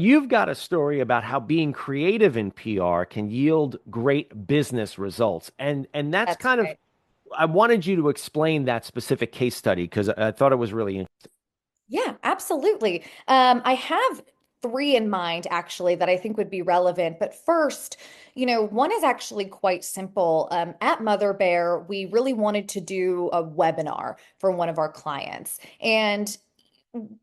You've got a story about how being creative in PR can yield great business results. And that's That's kind of right. I wanted you to explain that specific case study because I thought it was really interesting. Yeah, absolutely. I have three in mind actually that I think would be relevant. But first, one is actually quite simple. At Mother Bear, we really wanted to do a webinar for one of our clients. And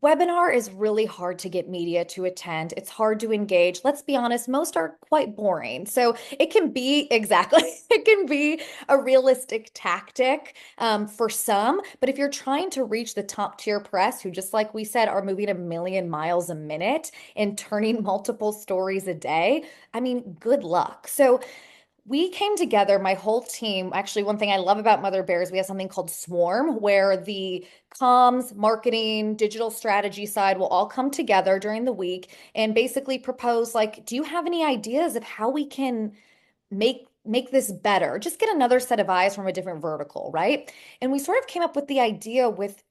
webinar is really hard to get media to attend. It's hard to engage. Let's be honest, most are quite boring. So it can be exactly, it can be a realistic tactic for some. But if you're trying to reach the top tier press, who just like we said, are moving a million miles a minute and turning multiple stories a day, I mean, good luck. So we came together, my whole team. Actually, one thing I love about Mother Bears, we have something called Swarm, where the comms, marketing, digital strategy side will all come together during the week and basically propose, like, do you have any ideas of how we can make this better? Just get another set of eyes from a different vertical, right? And we sort of came up with the idea with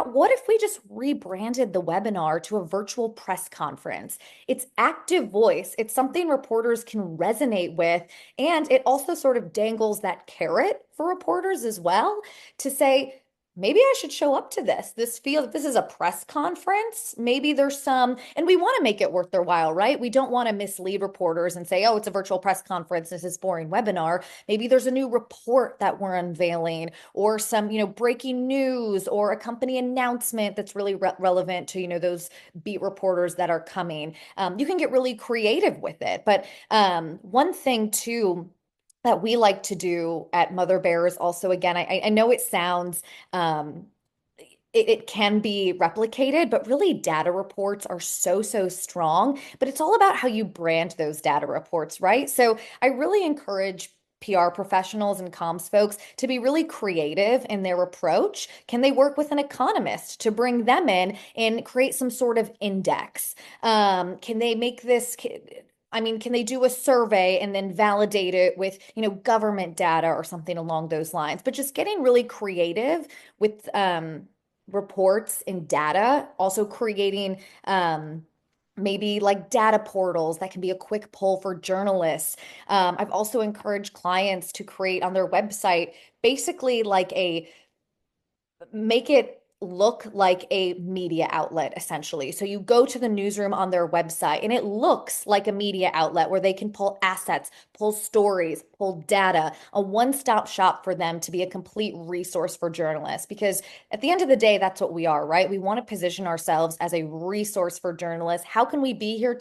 what if we just rebranded the webinar to a virtual press conference? It's active voice. It's something reporters can resonate with. And it also sort of dangles that carrot for reporters as well to say, maybe I should show up to this. This is a press conference. Maybe there's some, and we want to make it worth their while, right? We don't want to mislead reporters and say, oh, it's a virtual press conference. This is boring webinar. Maybe there's a new report that we're unveiling or some, breaking news or a company announcement that's really relevant to, those beat reporters that are coming. You can get really creative with it. But one thing too, that we like to do at Mother Bear is also, again, I know it sounds um, it can be replicated, but really data reports are so strong. But it's all about how you brand those data reports, right? So I really encourage PR professionals and comms folks to be really creative in their approach. Can they work with an economist to bring them in and create some sort of index? Can they make this? I mean, can they do a survey and then validate it with, government data or something along those lines? But just getting really creative with reports and data, also creating maybe like data portals that can be a quick pull for journalists. I've also encouraged clients to create on their website basically like make it look like a media outlet essentially. So you go to the newsroom on their website and it looks like a media outlet where they can pull assets, pull stories, pull data, a one-stop shop for them to be a complete resource for journalists. Because at the end of the day, that's what we are, right? We want to position ourselves as a resource for journalists. How can we be here